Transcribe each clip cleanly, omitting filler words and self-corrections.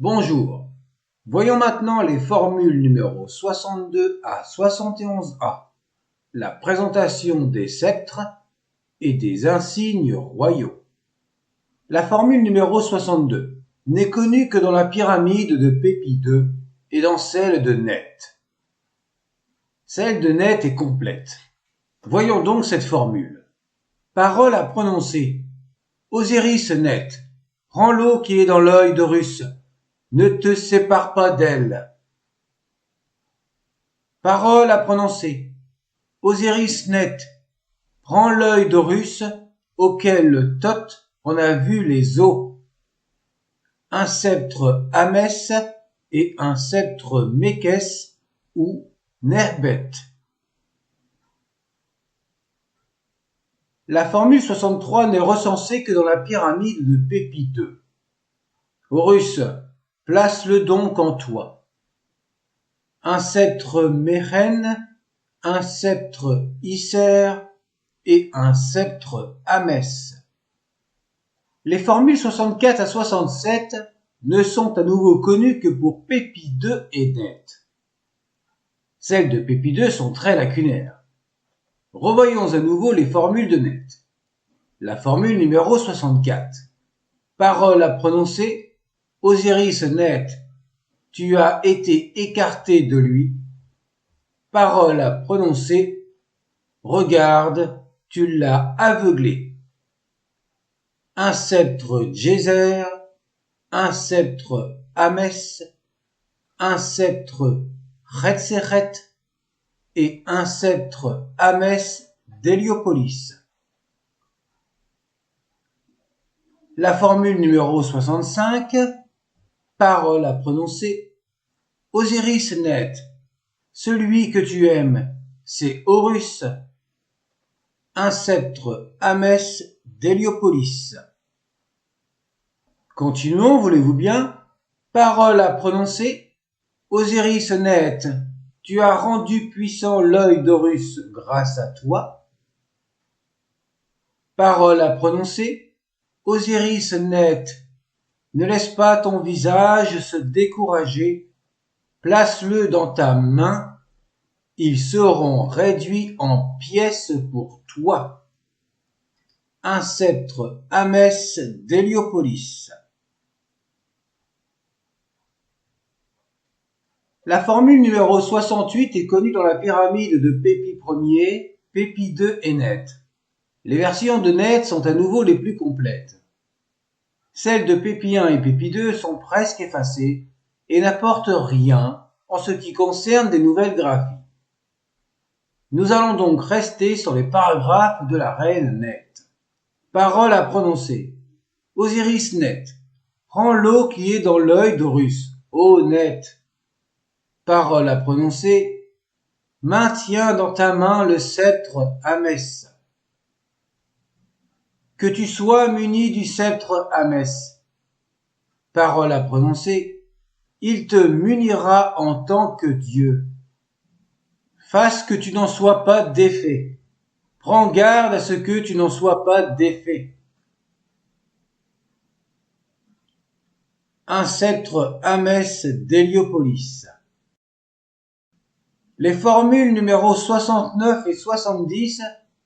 Bonjour. Voyons maintenant les formules numéro 62 à 71A. La présentation des sceptres et des insignes royaux. La formule numéro 62 n'est connue que dans la pyramide de Pépi II et dans celle de Net. Celle de Net est complète. Voyons donc cette formule. Parole à prononcer. Osiris Net, prends l'eau qui est dans l'œil d'Horus. Ne te sépare pas d'elle. Parole à prononcer. Osiris Net, prends l'œil d'Horus, auquel Thoth en a vu les os. Un sceptre Amès et un sceptre Mékès ou Nerbet. La formule 63 n'est recensée que dans la pyramide de Pépi II. Horus, place-le donc en toi. Un sceptre Méren, un sceptre Isser et un sceptre Amès. Les formules 64 à 67 ne sont à nouveau connues que pour Pépi II et Net. Celles de Pépi II sont très lacunaires. Revoyons à nouveau les formules de Net. La formule numéro 64. Parole à prononcer. Osiris Net, tu as été écarté de lui. Parole à prononcer. Regarde, tu l'as aveuglé. Un sceptre Djéser, un sceptre Amès, un sceptre Retseret et un sceptre Amès d'Héliopolis. La formule numéro 65. Parole à prononcer. Osiris Net, celui que tu aimes, c'est Horus. Un sceptre Amès d'Héliopolis. Continuons, voulez-vous bien? Parole à prononcer. Osiris Net, tu as rendu puissant l'œil d'Horus grâce à toi. Parole à prononcer. Osiris Net, ne laisse pas ton visage se décourager. Place-le dans ta main. Ils seront réduits en pièces pour toi. Un sceptre Amès d'Héliopolis. La formule numéro 68 est connue dans la pyramide de Pépi Ier, Pépi II et Net. Les versions de Net sont à nouveau les plus complètes. Celles de Pépi I et Pépi II sont presque effacées et n'apportent rien en ce qui concerne des nouvelles graphies. Nous allons donc rester sur les paragraphes de la reine Net. Parole à prononcer. Osiris Net, prends l'eau qui est dans l'œil d'Horus, ô Net. Parole à prononcer. Maintiens dans ta main le sceptre Amès. Que tu sois muni du sceptre Amès. Parole à prononcer. Il te munira en tant que Dieu. Fasse que tu n'en sois pas défait. Prends garde à ce que tu n'en sois pas défait. Un sceptre Amès d'Héliopolis. Les formules numéro 69 et 70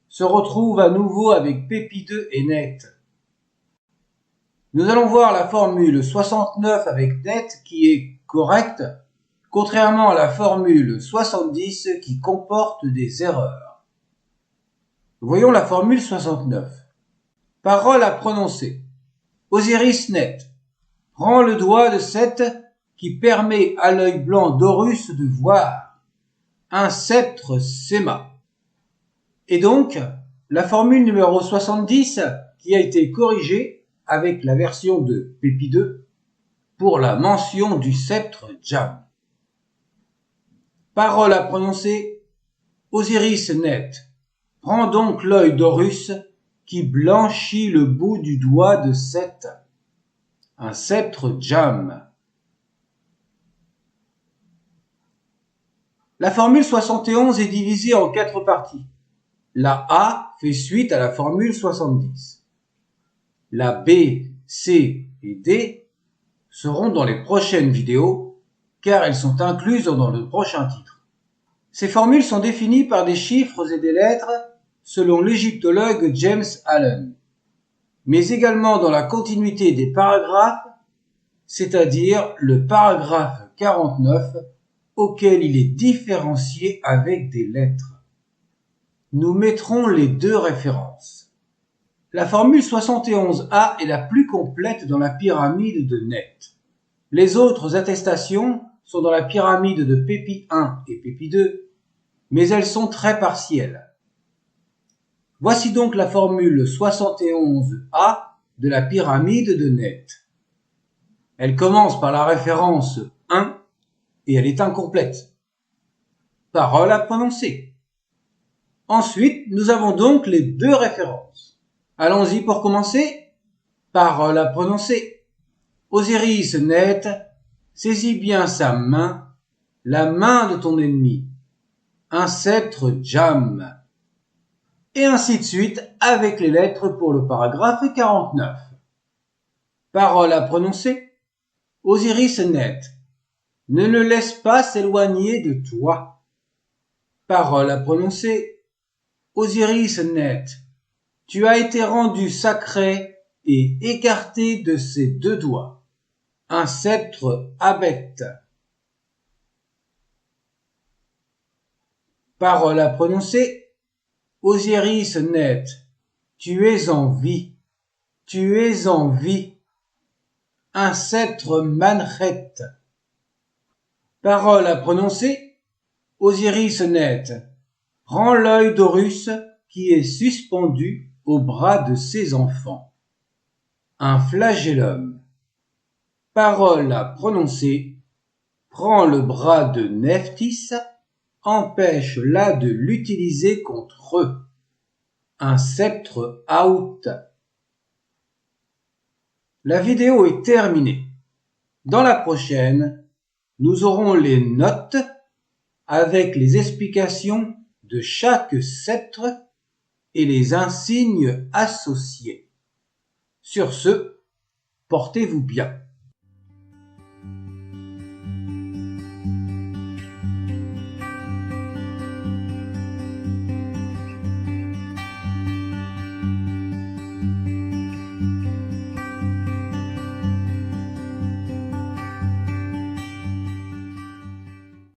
se retrouvent à nouveau avec Pépi II et Net. Nous allons voir la formule 69 avec Net qui est correcte, contrairement à la formule 70 qui comporte des erreurs. Voyons la formule 69. Parole à prononcer. Osiris Net, prends le doigt de Seth qui permet à l'œil blanc d'Horus de voir. Un sceptre Séma. Et donc, la formule numéro 70 qui a été corrigée avec la version de Pépi II pour la mention du sceptre Djam. Parole à prononcer. Osiris Net, prends donc l'œil d'Horus qui blanchit le bout du doigt de Seth. Un sceptre Djam. La formule 71 est divisée en 4 parties. La A fait suite à la formule 70. La B, C et D seront dans les prochaines vidéos car elles sont incluses dans le prochain titre. Ces formules sont définies par des chiffres et des lettres selon l'égyptologue James Allen, mais également dans la continuité des paragraphes, c'est-à-dire le paragraphe 49 auquel il est différencié avec des lettres. Nous mettrons les deux références. La formule 71A est la plus complète dans la pyramide de Necht. Les autres attestations sont dans la pyramide de Pépi 1 et Pépi 2, mais elles sont très partielles. Voici donc la formule 71A de la pyramide de Necht. Elle commence par la référence 1 et elle est incomplète. Parole à prononcer. Ensuite, nous avons donc les deux références. Allons-y pour commencer. Parole à prononcer. Osiris Necht, saisis bien sa main, la main de ton ennemi. Un sceptre Jam. Et ainsi de suite avec les lettres pour le paragraphe 49. Parole à prononcer. Osiris Necht, ne le laisse pas s'éloigner de toi. Parole à prononcer. Osiris Necht, tu as été rendu sacré et écarté de ses deux doigts. Un sceptre Abet. Parole à prononcer. Osiris Necht, tu es en vie. Tu es en vie. Un sceptre Manchet. Parole à prononcer. Osiris Necht, prends l'œil d'Horus qui est suspendu au bras de ses enfants. Un flagellum. Parole à prononcer. Prends le bras de Nephthys, empêche-la de l'utiliser contre eux. Un sceptre Out. La vidéo est terminée. Dans la prochaine, nous aurons les notes avec les explications de chaque sceptre et les insignes associés. Sur ce, portez-vous bien.